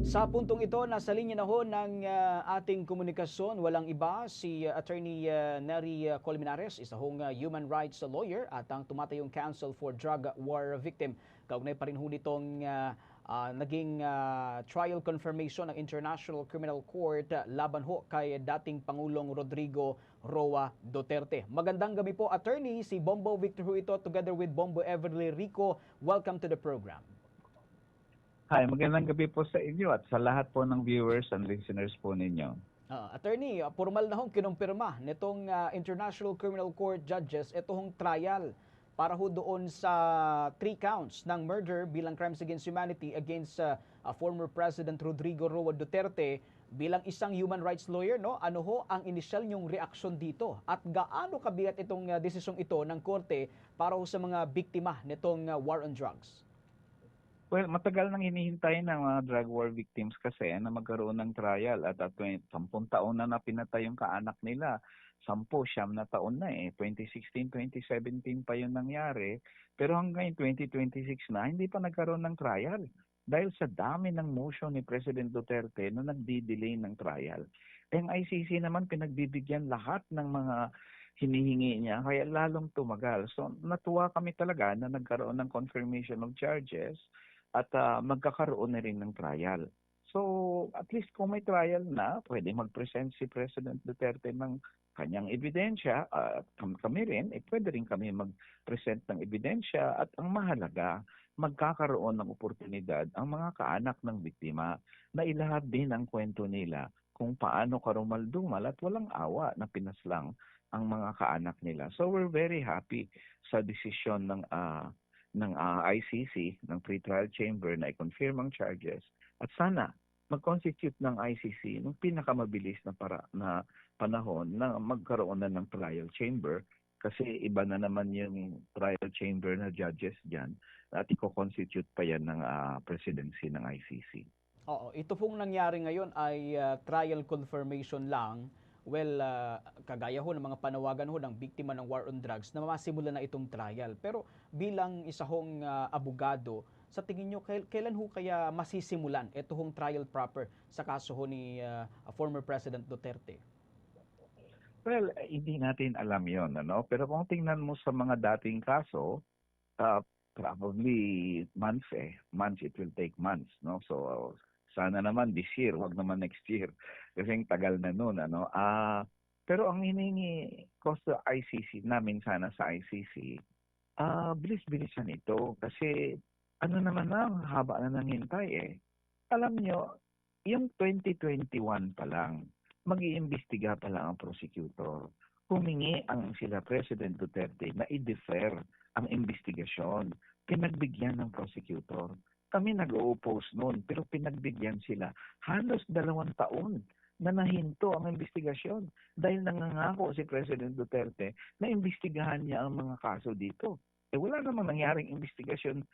Sa puntong ito, nasa linya na ho ng ating komunikasyon, walang iba si Attorney Nery Colmenares, isa hong human rights lawyer at ang tumatayong Council for Drug War Victim. Kaugnay pa rin ho nitong naging trial confirmation ng International Criminal Court laban ho kay dating Pangulong Rodrigo Roa Duterte. Magandang gabi po, Attorney. Si Bombo Victor ho ito together with Bombo Everly Rico. Welcome to the program. Hi, magandang gabi po sa inyo at sa lahat po ng viewers and listeners po ninyo. Attorney, formal na hong kinumpirma nitong International Criminal Court judges itong trial para ho doon sa 3 counts ng murder bilang crimes against humanity against former President Rodrigo Roa Duterte. Bilang isang human rights lawyer, no, ano ho ang initial nyong reaksyon dito? At gaano kabigat itong desisyong ito ng korte para ho sa mga biktima nitong war on drugs? Well, matagal nang hinihintay ng mga drug war victims kasi na magkaroon ng trial at 10 taon na pinatay yung kaanak nila. 10, 9 na taon na eh. 2016, 2017 pa yun nangyari. Pero hanggang 2026 na, hindi pa nagkaroon ng trial. Dahil sa dami ng motion ni President Duterte na nagdi-delay ng trial. Ang ICC naman pinagbibigyan lahat ng mga hinihingi niya, kaya lalong tumagal. So natuwa kami talaga na nagkaroon ng confirmation of charges at magkakaroon na rin ng trial. So, at least kung may trial na, pwede mag-present si President Duterte ng kanyang ebidensya. Kami rin, pwede rin kami mag-present ng ebidensya. At ang mahalaga, magkakaroon ng oportunidad ang mga kaanak ng biktima na ilahad din ang kwento nila kung paano karumaldumal at walang awa na pinaslang ang mga kaanak nila. So, we're very happy sa desisyon ng ICC, ng pre-trial chamber na i-confirm ang charges at sana mag-constitute ng ICC ng pinakamabilis na panahon na magkaroon na ng trial chamber kasi iba na naman yung trial chamber na judges dyan at i-constitute pa yan ng presidency ng ICC. Oo, ito pong nangyari ngayon ay trial confirmation lang. Well, kagaya ho ng mga panawagan ho ng biktima ng war on drugs na masimula na itong trial. Pero bilang isa hong abogado, sa tingin nyo, kailan ho kaya masisimulan ito hong trial proper sa kaso ho ni former President Duterte? Well, hindi natin alam yon, ano? Pero kung tingnan mo sa mga dating kaso, probably months Months, it will take months, no? So, sana naman this year, wag naman next year. Kasi ang tagal na noon, ano? Pero ang hinihingi ko sa ICC, namin sana sa ICC, bilis-bilisan ito. Kasi, ano naman na, haba na nanghintay eh. Alam nyo, yung 2021 pa lang, mag-iimbestiga pa lang ang prosecutor. Humingi ang sila President Duterte na i-defer ang investigasyon. Pinagbigyan ng prosecutor. Kami nag-oppose noon, pero pinagbigyan sila. Halos 2 taon na nahinto ang investigasyon dahil nangangako si President Duterte na imbestigahan niya ang mga kaso dito. Wala namang nangyaring investigasyon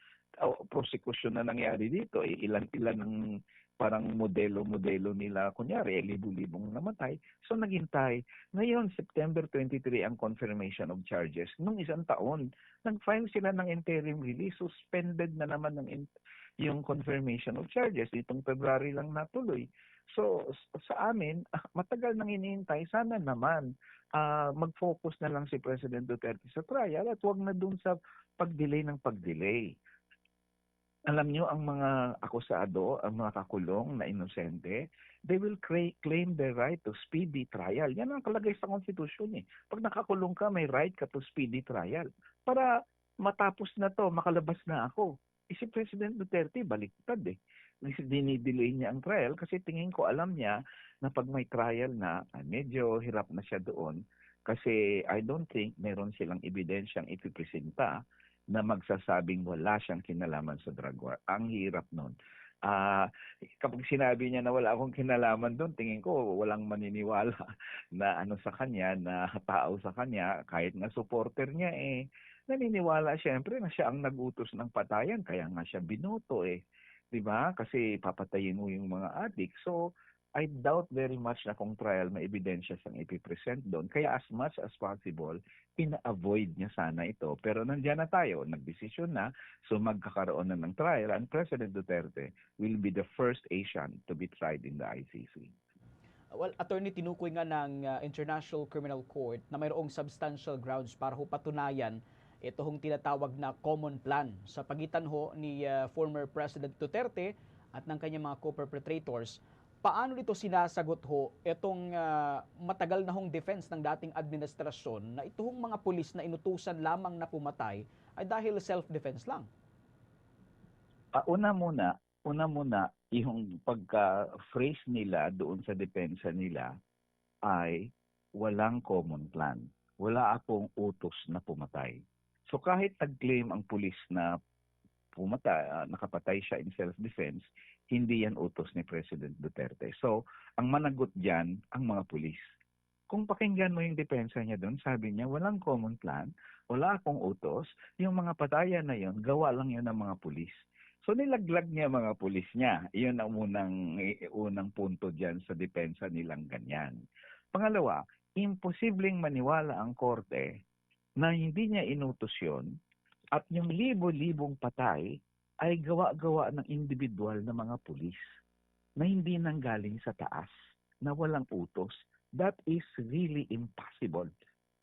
o prosecution na nangyari dito. Ilan-ilan ang parang modelo-modelo nila. Kunyari, libu-libong namatay. So naghintay. Ngayon, September 23 ang confirmation of charges. Nung 1 taon, nag-file sila ng interim release. Suspended na naman yung confirmation of charges. Itong February lang natuloy. So sa amin, matagal nang hinihintay. Sana naman mag-focus na lang si President Duterte sa trial at wag na dun sa pag-delay ng pag-delay. Alam nyo, ang mga akusado, ang mga kakulong na inosente, they will claim their right to speedy trial. Yan ang kalagay sa konstitusyon eh. Pag nakakulong ka, may right ka to speedy trial. Para matapos na to, makalabas na ako. Si President Duterte, baliktad eh. Dinidelay niya ang trial kasi tingin ko alam niya na pag may trial na, medyo hirap na siya doon. Kasi I don't think meron silang ebidensyang ipipresenta na magsasabing wala siyang kinalaman sa drug war. Ang hirap nun. Kapag sinabi niya na wala akong kinalaman doon, tingin ko walang maniniwala na ano sa kanya, na tao sa kanya, kahit nga supporter niya naniniwala siyempre na siya ang nag-utos ng patayan, kaya nga siya binoto 'di ba? Kasi papatayin mo yung mga adik. So, I doubt very much na kung trial may ebidensya siyang ipipresent doon. Kaya as much as possible, ina-avoid niya sana ito. Pero nandiyan na tayo, nagdesisyon na, so magkakaroon na ng trial, and President Duterte will be the first Asian to be tried in the ICC. Well, attorney, tinukoy nga ng International Criminal Court na mayroong substantial grounds para ho patunayan ito hong tinatawag na common plan sa pagitan ho ni former President Duterte at ng kanyang mga co-perpetrators. Paano dito sinasagot ho itong matagal na hong defense ng dating administrasyon na ito hong mga pulis na inutusan lamang na pumatay ay dahil self-defense lang? Una muna, yung pagka-phrase nila doon sa depensa nila ay walang common plan. Wala akong utos na pumatay. So kahit nag-claim ang pulis na nakapatay siya in self-defense, hindi yan utos ni President Duterte. So, ang managot dyan, ang mga pulis. Kung pakinggan mo yung depensa niya doon, sabi niya, walang common plan, wala akong utos, yung mga patayan na yon, gawa lang yun ng mga pulis. So nilaglag niya mga pulis niya. Iyon ang unang punto diyan sa depensa nilang ganyan. Pangalawa, imposibleng maniwala ang korte na hindi niya inutos yun at yung libo-libong patay ay gawa-gawa ng individual na mga pulis na hindi nanggaling sa taas, na walang utos. That is really impossible.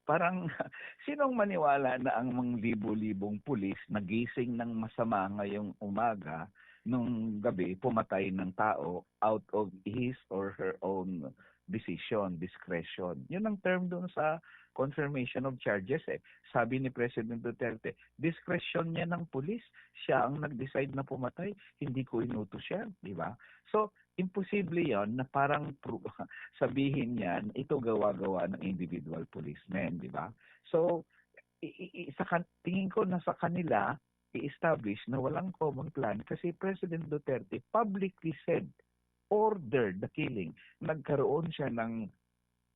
Parang sinong maniwala na ang mga libo-libong pulis nagising ng masama ngayong umaga, nung gabi pumatay ng tao out of his or her own discretion. Yun ang term doon sa confirmation of charges. Sabi ni President Duterte, discretion niya ng pulis. Siya ang nag-decide na pumatay. Hindi ko inutos yan. Di ba? So, imposible yon na parang sabihin niyan, ito gawa-gawa ng individual policemen. Di ba? So, tingin ko na sa kanila, i-establish na walang common plan kasi President Duterte publicly said, ordered the killing. Nagkaroon siya ng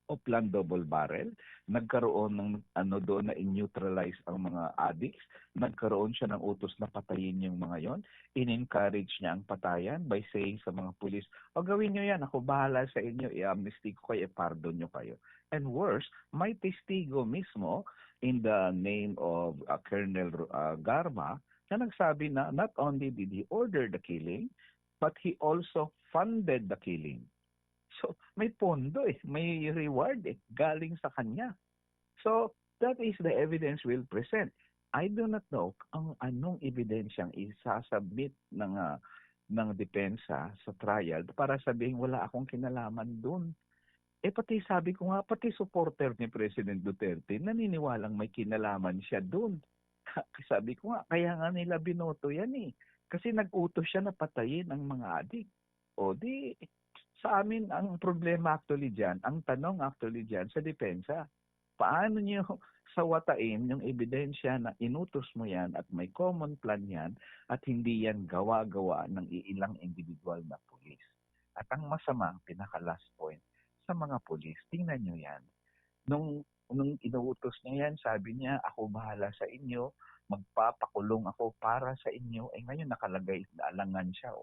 Oplan double barrel, nagkaroon ng doon na in-neutralize ang mga addicts, nagkaroon siya ng utos na patayin yung mga yon, in-encourage niya ang patayan by saying sa mga pulis, o gawin nyo yan, ako bahala sa inyo, i-amnesty ko kayo, i-pardon nyo kayo. And worse, may testigo mismo in the name of Colonel Garma na nagsabi na not only did he order the killing, but he also funded the killing. So, may pondo may reward galing sa kanya. So, that is the evidence we'll present. I do not know ang anong ebidensyang isasubmit ng depensa sa trial para sabihin wala akong kinalaman doon. Pati sabi ko nga, pati supporter ni President Duterte, naniniwalang may kinalaman siya doon. Sabi ko nga, kaya nga nila binoto yan Kasi nag-utos siya na patayin ang mga adik. O di, sa amin ang problema actually dyan, ang tanong actually dyan sa depensa, paano niyo sawatain yung ebidensya na inutos mo yan at may common plan yan at hindi yan gawa-gawa ng ilang individual na pulis. At ang masama, pinaka-last point, sa mga pulis, tingnan nyo yan. Nung inuutos niya yan, sabi niya, ako bahala sa inyo, magpapakulong ako para sa inyo. Ngayon nakalagay, alangan siya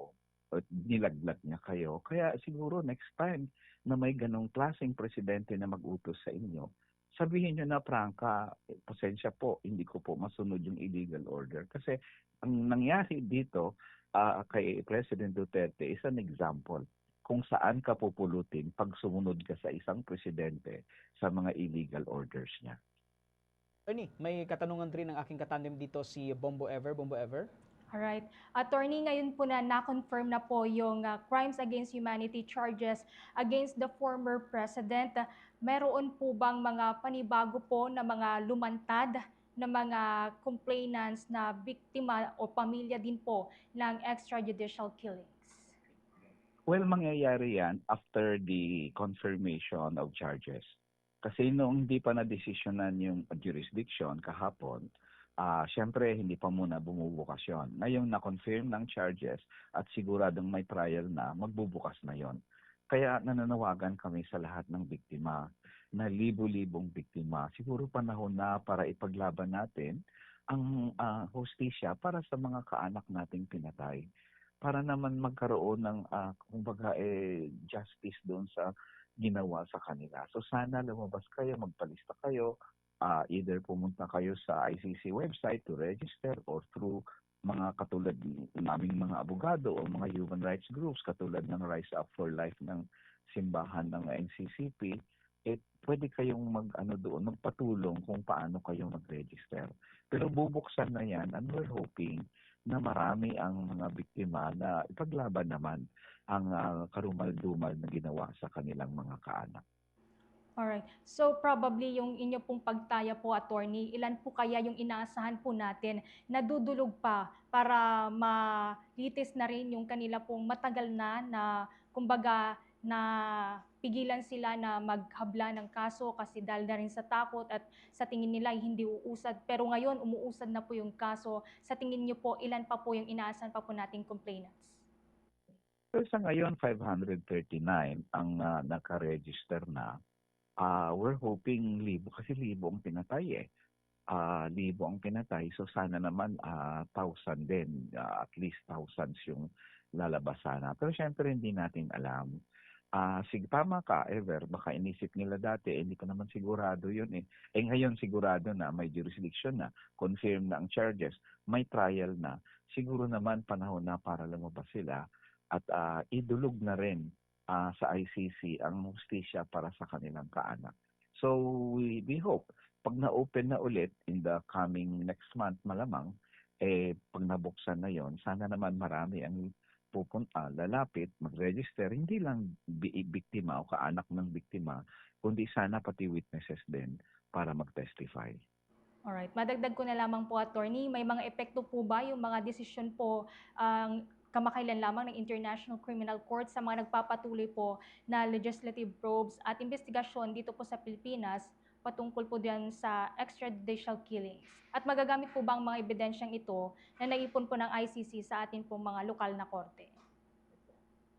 at nilaglag niya kayo. Kaya siguro next time na may ganong klaseng presidente na mag-utos sa inyo, sabihin nyo na, prangka, pasensya po, hindi ko po masunod yung illegal order. Kasi ang nangyari dito kay President Duterte is an example kung saan ka pupulutin pag sumunod ka sa isang presidente sa mga illegal orders niya. Attorney, may katanungan rin ng aking katandem dito si Bombo Ever. Bombo Ever? Alright. Attorney, ngayon po na-confirm na po yung crimes against humanity charges against the former president. Meron po bang mga panibago po na mga lumantad na mga complainants na biktima o pamilya din po ng extrajudicial killings? Well, mangyayari yan after the confirmation of charges. Kasi noong hindi pa na-desisyonan yung jurisdiction kahapon, siyempre hindi pa muna bumubukas yon. Ngayong na-confirm ng charges at siguradong may trial na, magbubukas na yon. Kaya nananawagan kami sa lahat ng biktima, na libo-libong biktima. Siguro panahon na para ipaglaban natin ang hustisya para sa mga kaanak nating pinatay. para naman magkaroon ng kumbaga justice doon sa ginawa sa kanila. So sana lumabas kayo, magpalista kayo, either pumunta kayo sa ICC website to register or through mga katulad naming mga abogado o mga human rights groups katulad ng Rise Up for Life ng simbahan ng NCCP, pwede kayong doon, magpatulong kung paano kayo mag-register. Pero bubuksan na yan and we're hoping na marami ang mga biktima na ipaglaban naman ang karumal-dumal na ginawa sa kanilang mga kaanak. Alright. So probably yung inyo pong pagtaya po, attorney, ilan po kaya yung inaasahan po natin na dudulog pa para malitis na rin yung kanila pong matagal na kumbaga na pigilan sila na maghabla ng kaso kasi dahil na rin sa takot at sa tingin nila ay hindi uusad. Pero ngayon umuusad na po yung kaso. Sa tingin niyo po, ilan pa po yung inaasahan pa po nating complainants? So sa ngayon, 539 ang nakaregister na. We're hoping libo kasi libo ang pinatay libo ang pinatay, so sana naman 1,000 din, at least thousands yung lalabas sana. Pero syempre hindi natin alam. Tama ka, Ever, baka inisip nila dati, hindi ko naman sigurado yun ngayon sigurado na, may jurisdiction na, confirm na ang charges, may trial na, siguro naman panahon na para lumabas sila at idulog na rin sa ICC ang hustisya para sa kanilang kaanak. So we hope, pag na-open na ulit in the coming next month malamang, pag nabuksan na yon, sana naman marami ang pupunta, lalapit, mag-register, hindi lang biktima o kaanak ng biktima, kundi sana pati witnesses din para mag-testify. Alright. Madagdag ko na lamang po, attorney, may mga epekto po ba yung mga desisyon po kamakailan lamang ng International Criminal Court sa mga nagpapatuloy po na legislative probes at investigasyon dito po sa Pilipinas patungkol po diyan sa extrajudicial killings? At magagamit po ba ang mga ebidensyang ito na naipon po ng ICC sa atin po mga lokal na korte?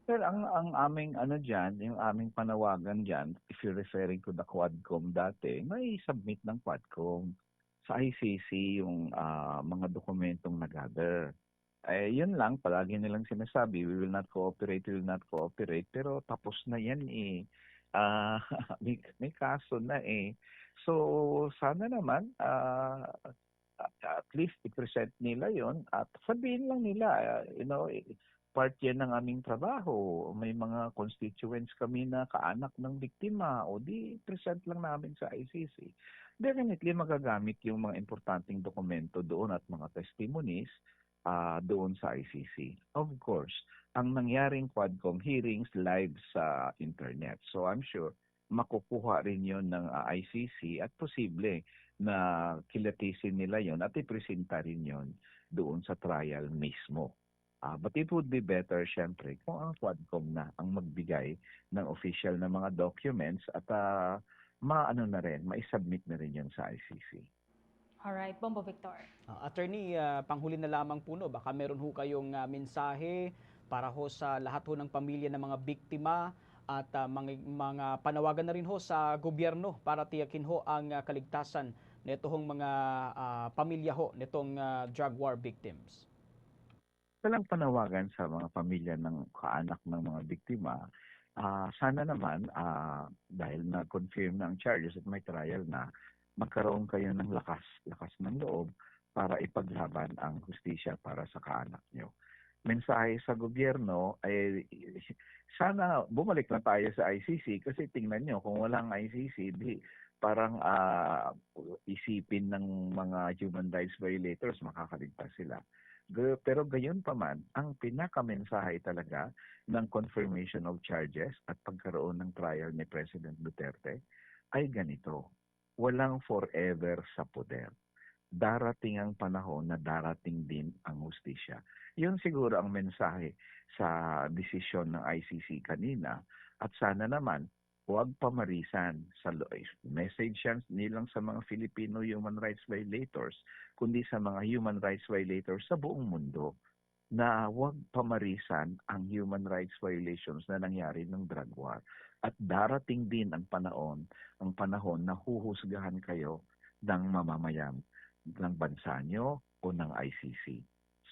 Sir, ang aming diyan, yung aming panawagan diyan, if you're referring to the Quadcom dati, may submit ng Quadcom sa ICC yung mga dokumentong nag-gather. Yun lang, palagi nilang sinasabi, we will not cooperate, pero tapos na yan may kaso na So, sana naman, at least i-present nila yon at sabihin lang nila, part yan ng aming trabaho. May mga constituents kami na kaanak ng biktima, o di present lang namin sa ICC. Definitely magagamit yung mga importanteng dokumento doon at mga testimonies doon sa ICC. Of course, ang nangyaring Quadcom hearings live sa internet. So I'm sure makukuha rin yon ng ICC at posible na kilatisin nila yon at ipresenta rin yon doon sa trial mismo. But it would be better, syempre, kung ang Quadcom na ang magbigay ng official na mga documents at ma-submit na rin yon sa ICC. Alright, Bombo Victor. Attorney, panghuli na lamang po, no, baka meron ho kayong mensahe para ho sa lahat ho ng pamilya ng mga biktima at mga panawagan na rin ho sa gobyerno para tiyakin ho ang kaligtasan nitong mga pamilya ho nitong drug war victims. Walang panawagan sa mga pamilya ng kaanak ng mga biktima. Sana naman, dahil na-confirm na ang charges at may trial na, magkaroon kayo ng lakas ng loob para ipaglaban ang hustisya para sa kaanak nyo. Mensahe sa gobyerno ay sana bumalik na tayo sa ICC kasi tingnan nyo, kung walang ICC, parang isipin ng mga human rights violators makakaligtas sila. Pero gayon pa man, ang pinakamensahe talaga ng confirmation of charges at pagkaroon ng trial ni President Duterte ay ganito. Walang forever sa poder. Darating ang panahon na darating din ang hustisya. Yun siguro ang mensahe sa desisyon ng ICC kanina. At sana naman, huwag pamarisan sa message yan nilang sa mga Filipino human rights violators, kundi sa mga human rights violators sa buong mundo, na huwag pamarisan ang human rights violations na nangyari ng drug war. At darating din ang panahon na huhusgahan kayo ng mamamayan ng bansa nyo o ng ICC.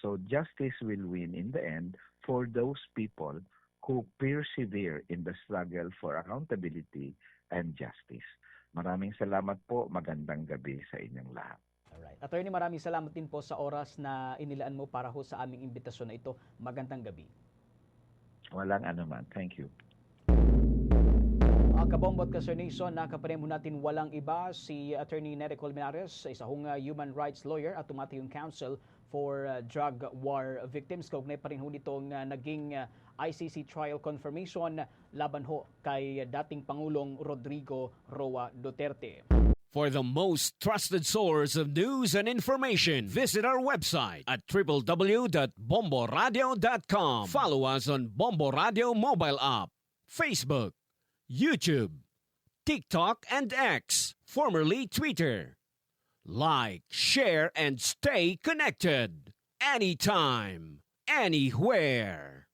So justice will win in the end for those people who persevere in the struggle for accountability and justice. Maraming salamat po. Magandang gabi sa inyong lahat. Alright. Attorney, maraming salamat din po sa oras na inilaan mo para ho sa aming imbitasyon na ito. Magandang gabi. Walang anuman. Thank you. Kabombo at Kasir Nation, nakapanin natin walang iba si Attorney Nery Colmenares, isa hong human rights lawyer at tumatayong counsel for drug war victims. Kaugnay pa rin ho nitong naging ICC trial confirmation laban ho kay dating Pangulong Rodrigo Roa Duterte. For the most trusted source of news and information, visit our website at www.bomboradio.com. Follow us on Bombo Radio mobile app, Facebook, YouTube, TikTok, and X, formerly Twitter. Like, share, and stay connected. Anytime, anywhere.